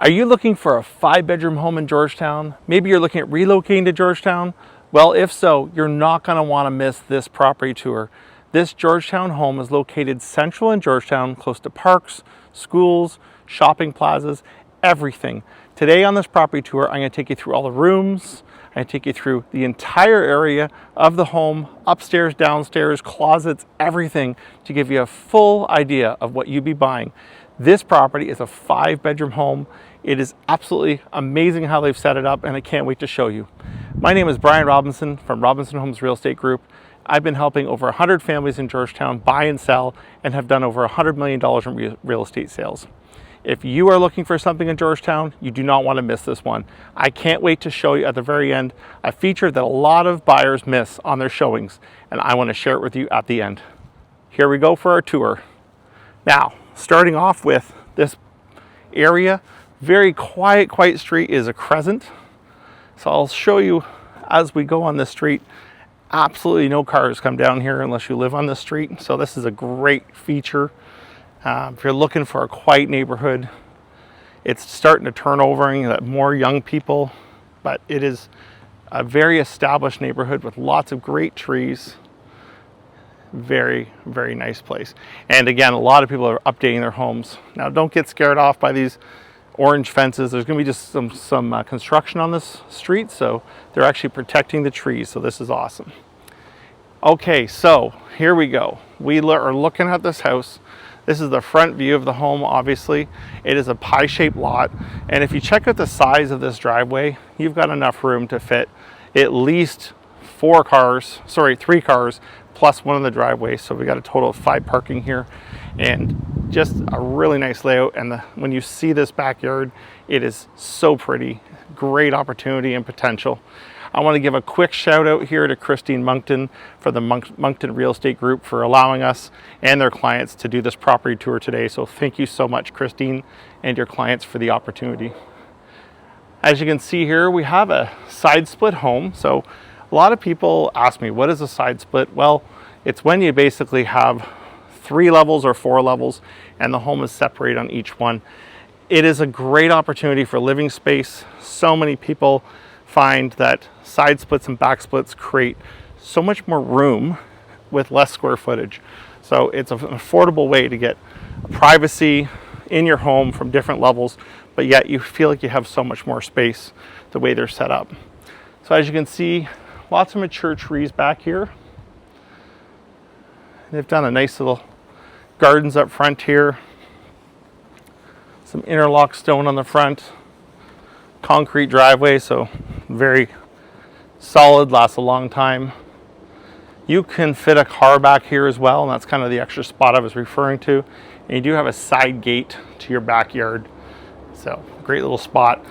Are you looking for a 5-bedroom home in Georgetown? Maybe you're looking at relocating to Georgetown? Well, if so, you're not going to want to miss this property tour. This Georgetown home is located central in Georgetown, close to parks, schools, shopping plazas, everything. Today on this property tour, I'm going to take you through all the rooms. I'm going to take you through the entire area of the home, upstairs, downstairs, closets, everything, to give you a full idea of what you'd be buying. This property is a 5-bedroom home. It is absolutely amazing how they've set it up, and I can't wait to show you. My name is Brian Robinson from Robinson Homes Real Estate Group. I've been helping over 100 families in Georgetown buy and sell and have done over $100 million in real estate sales. If you are looking for something in Georgetown, you do not want to miss this one. I can't wait to show you at the very end a feature that a lot of buyers miss on their showings, and I want to share it with you at the end. Here we go for our tour. Now, starting off with this area, very quiet street is a Crescent. So I'll show you as we go on this street. Absolutely no cars come down here unless you live on this street. So this is a great feature. If you're looking for a quiet neighborhood, it's starting to turn over and get more young people, but it is a very established neighborhood with lots of great trees. Very, very nice place. And again, a lot of people are updating their homes. Now, don't get scared off by these orange fences. There's going to be just some construction on this street, so they're actually protecting the trees, so this is awesome. Okay, so here we go. We are looking at this house. This is the front view of the home, obviously. It is a pie-shaped lot, and if you check out the size of this driveway, you've got enough room to fit at least 3 cars plus one in the driveway. So we got a total of 5 parking here, and just a really nice layout. And when you see this backyard, it is so pretty. Great opportunity and potential. I want to give a quick shout out here to Christine Moncton for the Moncton Real Estate Group for allowing us and their clients to do this property tour today. So thank you so much, Christine, and your clients for the opportunity. As you can see here, we have a side split home. So a lot of people ask me, what is a side split? Well, it's when you basically have 3 levels or 4 levels and the home is separated on each one. It is a great opportunity for living space. So many people find that side splits and back splits create so much more room with less square footage. So it's an affordable way to get privacy in your home from different levels, but yet you feel like you have so much more space the way they're set up. So as you can see, lots of mature trees back here. They've done a nice little gardens up front here. Some interlock stone on the front. Concrete driveway, so very solid, lasts a long time. You can fit a car back here as well, and that's kind of the extra spot I was referring to. And you do have a side gate to your backyard. So great little spot.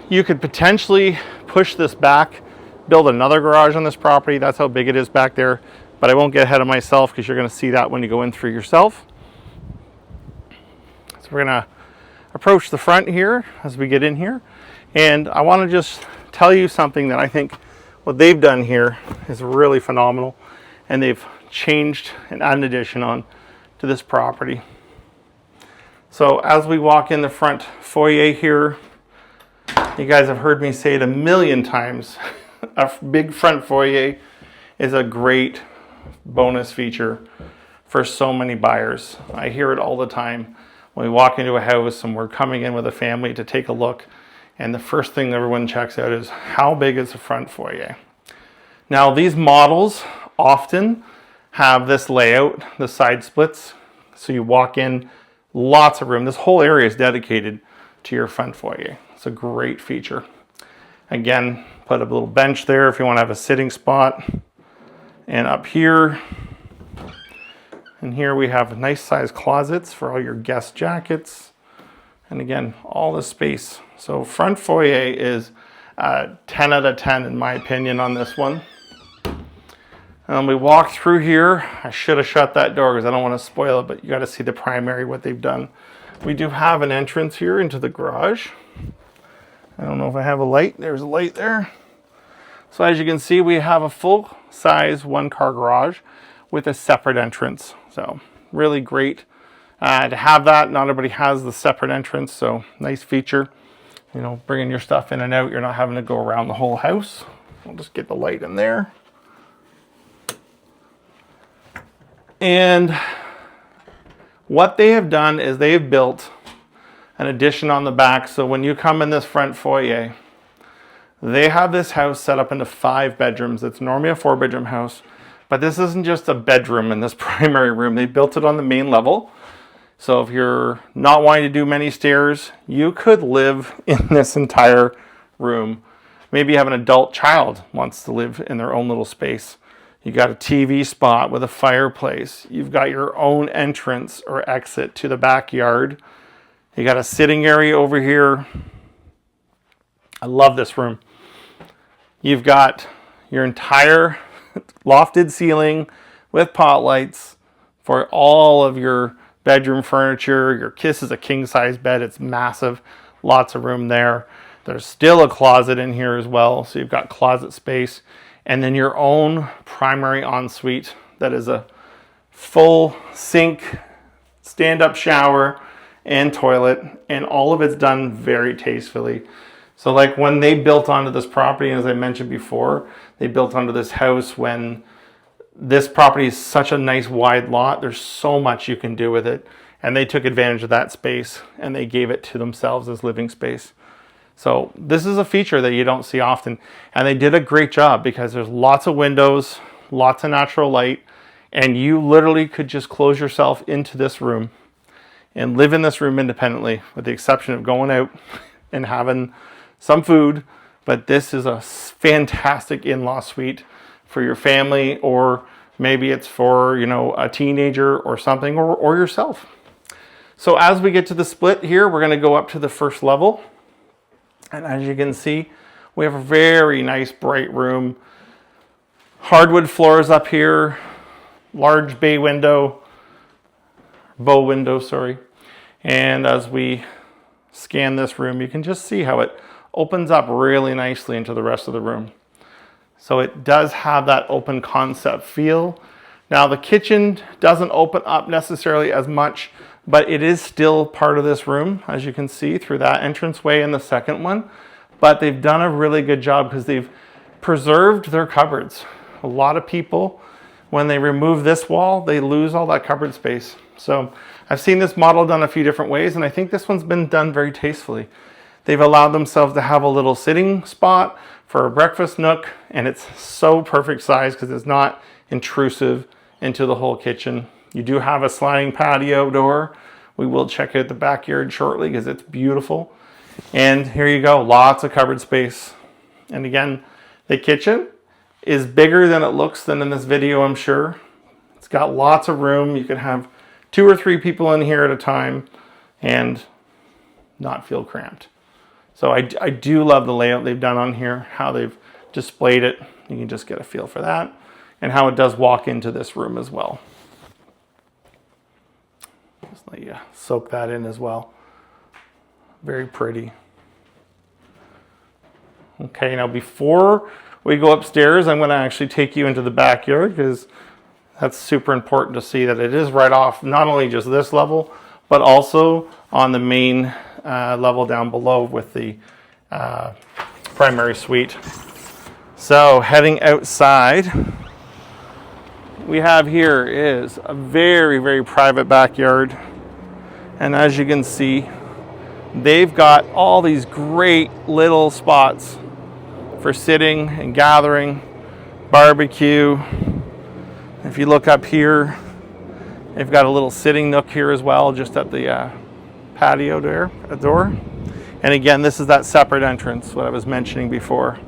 You could potentially push this back, build another garage on this property. That's how big it is back there, but I won't get ahead of myself because you're going to see that when you go in through yourself. So we're going to approach the front here as we get in here, and I want to just tell you something that I think what they've done here is really phenomenal, and they've changed and added an addition on to this property. So as we walk in the front foyer here, you guys have heard me say it a million times. A big front foyer is a great bonus feature for so many buyers. I hear it all the time when we walk into a house and we're coming in with a family to take a look, and the first thing everyone checks out is how big is the front foyer. Now, these models often have this layout, the side splits, so you walk in, lots of room. This whole area is dedicated to your front foyer. It's a great feature. Again, put a little bench there if you want to have a sitting spot. And up here, and here we have nice sized closets for all your guest jackets. And again, all the space. So front foyer is 10 out of 10 in my opinion on this one. And we walk through here. I should have shut that door because I don't want to spoil it, but you got to see the primary, what they've done. We do have an entrance here into the garage. I don't know if I have a light. There's a light there. So as you can see, we have a full-size 1-car garage with a separate entrance. So really great To have that, not everybody has the separate entrance, so nice feature. You know, bringing your stuff in and out, you're not having to go around the whole house. I'll just get the light in there. And what they have done is they have built an addition on the back. So when you come in this front foyer, they have this house set up into 5 bedrooms. It's normally a 4-bedroom house, but this isn't just a bedroom in this primary room. They built it on the main level. So if you're not wanting to do many stairs, you could live in this entire room. Maybe you have an adult child wants to live in their own little space. You got a TV spot with a fireplace. You've got your own entrance or exit to the backyard. You got a sitting area over here. I love this room. You've got your entire lofted ceiling with pot lights for all of your bedroom furniture. Your Kiss is a king-size bed. It's massive. Lots of room there. There's still a closet in here as well. So you've got closet space. And then your own primary ensuite that is a full sink, stand-up shower, and toilet. And all of it's done very tastefully. So like when they built onto this property, as I mentioned before, they built onto this house when this property is such a nice wide lot. There's so much you can do with it. And they took advantage of that space and they gave it to themselves as living space. So this is a feature that you don't see often. And they did a great job because there's lots of windows, lots of natural light, and you literally could just close yourself into this room and live in this room independently, with the exception of going out and having some food. But this is a fantastic in-law suite for your family, or maybe it's for, you know, a teenager or something, or yourself. So as we get to the split here, we're going to go up to the first level. And as you can see, we have a very nice bright room. Hardwood floors up here, large bow window, sorry. And as we scan this room, you can just see how it opens up really nicely into the rest of the room. So it does have that open concept feel. Now the kitchen doesn't open up necessarily as much, but it is still part of this room, as you can see through that entranceway in the second one. But they've done a really good job because they've preserved their cupboards. A lot of people, when they remove this wall, they lose all that cupboard space. So I've seen this model done a few different ways, and I think this one's been done very tastefully. They've allowed themselves to have a little sitting spot for a breakfast nook, and it's so perfect size because it's not intrusive into the whole kitchen. You do have a sliding patio door. We will check out the backyard shortly because it's beautiful. And here you go, lots of cupboard space. And again, the kitchen is bigger than it looks than in this video, I'm sure. It's got lots of room. You can have 2 or 3 people in here at a time and not feel cramped. So I do love the layout they've done on here, how they've displayed it. You can just get a feel for that, and how it does walk into this room as well. Just let you soak that in as well. Very pretty. Okay, now before we go upstairs, I'm going to actually take you into the backyard because that's super important to see that it is right off not only just this level, but also on the main level down below with the primary suite. So heading outside, we have here is a very, very private backyard. And as you can see, they've got all these great little spots for sitting and gathering, barbecue. If you look up here, they've got a little sitting nook here as well, just at the patio there, a door. And again, this is that separate entrance, what I was mentioning before.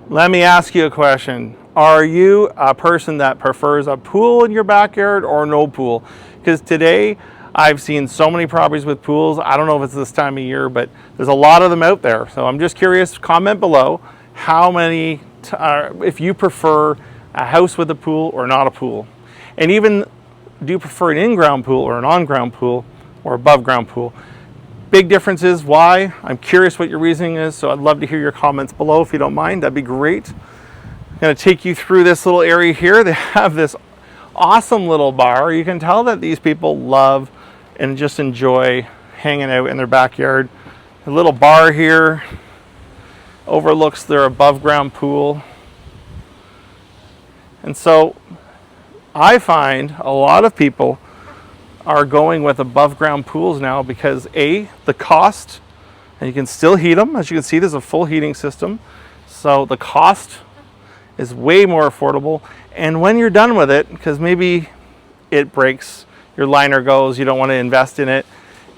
Let me ask you a question. Are you a person that prefers a pool in your backyard or no pool? Because today I've seen so many properties with pools. I don't know if it's this time of year, but there's a lot of them out there. So I'm just curious, comment below how many, if you prefer a house with a pool or not a pool. And even, do you prefer an in-ground pool or an on-ground pool or above-ground pool? Big differences, why? I'm curious what your reasoning is, so I'd love to hear your comments below if you don't mind. That'd be great. I'm going to take you through this little area here. They have this awesome little bar. You can tell that these people love and just enjoy hanging out in their backyard. A little bar here overlooks their above ground pool. And so I find a lot of people are going with above ground pools now because A, the cost, and you can still heat them. As you can see, there's a full heating system. So the cost is way more affordable. And when you're done with it, because maybe it breaks, your liner goes, you don't want to invest in it,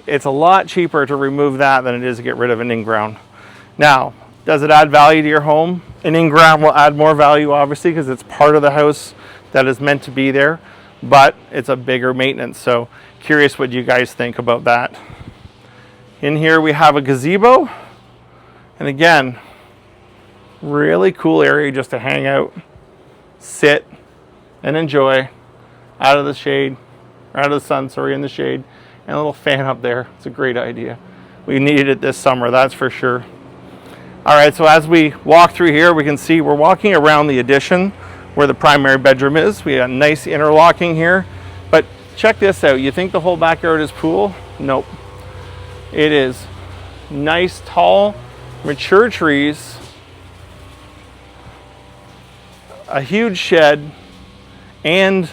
it's a lot cheaper to remove that than it is to get rid of an in-ground. Now, does it add value to your home? An in-ground will add more value, obviously, because it's part of the house that is meant to be there, but it's a bigger maintenance. So curious what you guys think about that. In here we have a gazebo, and again, really cool area just to hang out, sit, and enjoy out of the shade, or out of the sun, sorry, in the shade, and a little fan up there. It's a great idea. We needed it this summer, that's for sure. All right, so as we walk through here, we can see we're walking around the addition where the primary bedroom is. We got nice interlocking here, but check this out. You think the whole backyard is pool? Nope. It is nice, tall, mature trees, a huge shed, and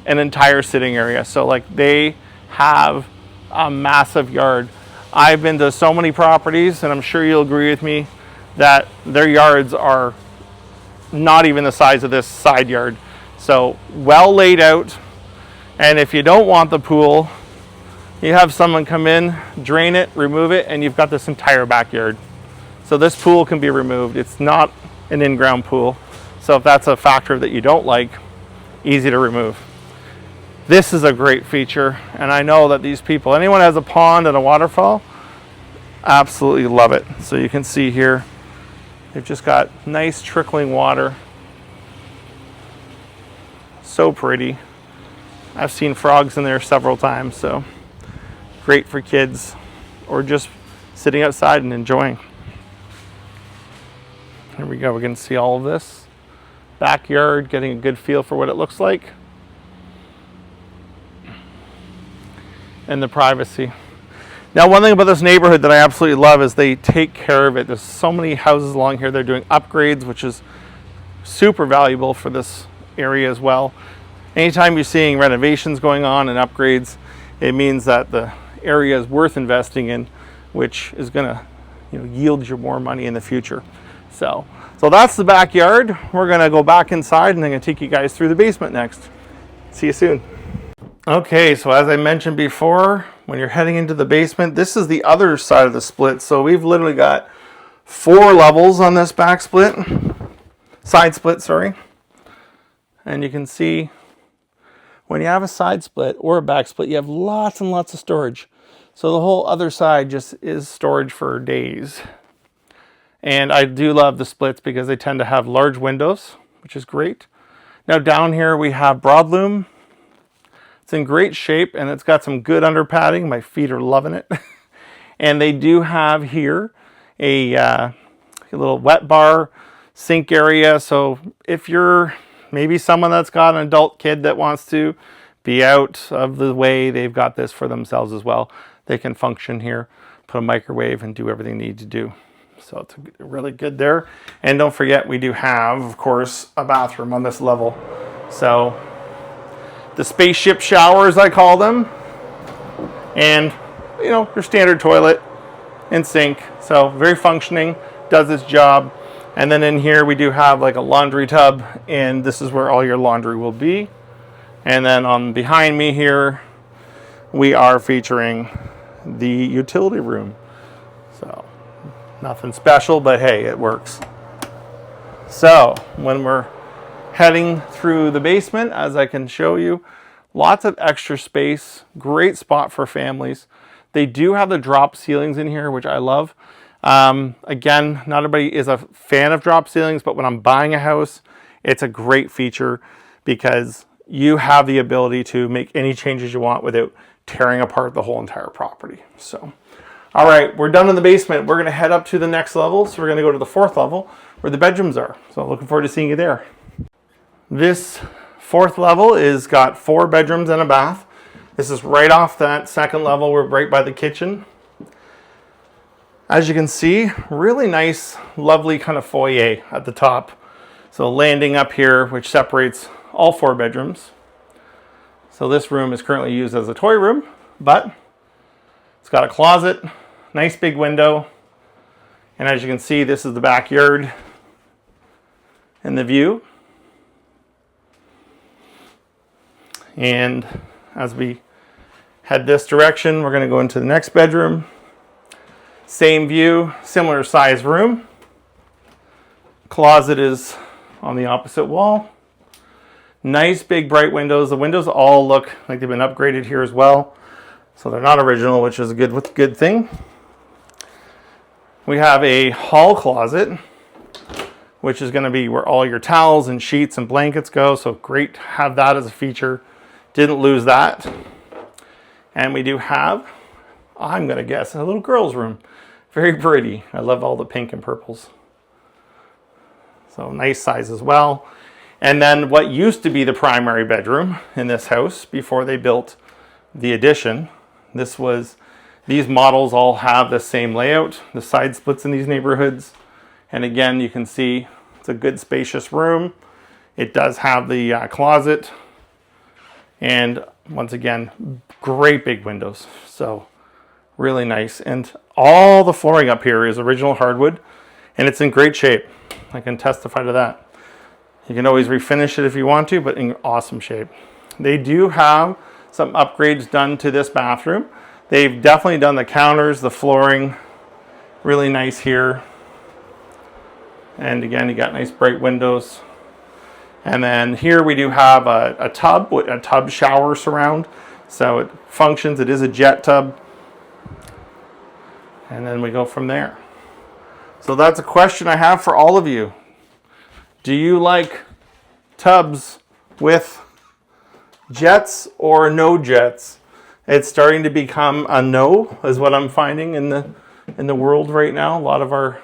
an entire sitting area. So like they have a massive yard. I've been to so many properties, and I'm sure you'll agree with me that their yards are not even the size of this side yard. So well laid out. And if you don't want the pool, you have someone come in, drain it, remove it, and you've got this entire backyard. So this pool can be removed. It's not an in-ground pool. So if that's a factor that you don't like, easy to remove. This is a great feature, and I know that these people, anyone has a pond and a waterfall, absolutely love it. So you can see here, they've just got nice trickling water. So pretty. I've seen frogs in there several times, so great for kids or just sitting outside and enjoying. Here we go, we can see all of this. Backyard, getting a good feel for what it looks like. And the privacy. Now, one thing about this neighborhood that I absolutely love is they take care of it. There's so many houses along here. They're doing upgrades, which is super valuable for this area as well. Anytime you're seeing renovations going on and upgrades, it means that the area is worth investing in, which is going to, yield you more money in the future. So that's the backyard. We're going to go back inside, and I'm going to take you guys through the basement next. See you soon. Okay, so as I mentioned before, when you're heading into the basement, this is the other side of the split. So we've literally got 4 levels on this back split, side split, sorry. And you can see when you have a side split or a back split, you have lots and lots of storage. So the whole other side just is storage for days. And I do love the splits because they tend to have large windows, which is great. Now down here we have broadloom. It's in great shape, and it's got some good under padding. My feet are loving it. And they do have here a little wet bar sink area. So if you're maybe someone that's got an adult kid that wants to be out of the way, they've got this for themselves as well. They can function here, put a microwave, and do everything they need to do. So it's really good there. And don't forget, we do have, of course, a bathroom on this level. So the spaceship showers, I call them, and your standard toilet and sink. So very functioning, does its job. And then in here we do have like a laundry tub, and this is where all your laundry will be. And then on behind me here, we are featuring the utility room. So nothing special, but hey, it works. So when we're heading through the basement, as I can show you, lots of extra space, great spot for families. They do have the drop ceilings in here, which I love. Again, not everybody is a fan of drop ceilings, but when I'm buying a house, it's a great feature because you have the ability to make any changes you want without tearing apart the whole entire property. So, all right, we're done in the basement. We're going to head up to the next level. So we're going to go to the 4th level, where the bedrooms are. So looking forward to seeing you there. This 4th level is got 4 bedrooms and a bath. This is right off that 2nd level. We're right by the kitchen. As you can see, really nice, lovely kind of foyer at the top. So landing up here, which separates all 4 bedrooms. So this room is currently used as a toy room, but it's got a closet, nice big window. And as you can see, this is the backyard and the view. And as we head this direction, we're going to go into the next bedroom. Same view, similar size room. Closet is on the opposite wall. Nice big bright windows. The windows all look like they've been upgraded here as well. So they're not original, which is a good thing. We have a hall closet, which is going to be where all your towels and sheets and blankets go. So great to have that as a feature. Didn't lose that. And we do have, I'm going to guess, a little girl's room. Very pretty. I love all the pink and purples. So nice size as well. And then what used to be the primary bedroom in this house before they built the addition. These models all have the same layout. The side splits in these neighborhoods. And again, you can see it's a good spacious room. It does have the closet. And once again, great big windows. So really nice. And all the flooring up here is original hardwood, and it's in great shape. I can testify to that. You can always refinish it if you want to, but in awesome shape. They do have some upgrades done to this bathroom. They've definitely done the counters, the flooring, really nice here. And again, you got nice bright windows. And then here we do have a tub shower surround. So it functions, it is a jet tub. And then we go from there. So that's a question I have for all of you. Do you like tubs with jets or no jets? It's starting to become a no, is what I'm finding in the world right now. A lot of our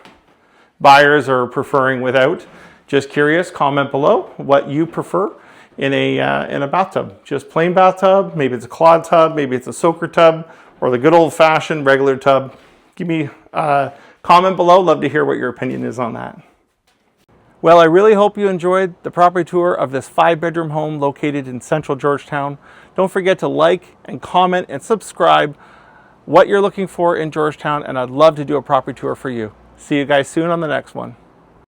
buyers are preferring without. Just curious, comment below what you prefer in a bathtub. Just plain bathtub, maybe it's a quad tub, maybe it's a soaker tub, or the good old-fashioned regular tub. Give me a comment below. Love to hear what your opinion is on that. Well, I really hope you enjoyed the property tour of this 5-bedroom home located in Central Georgetown. Don't forget to like and comment and subscribe what you're looking for in Georgetown, and I'd love to do a property tour for you. See you guys soon on the next one.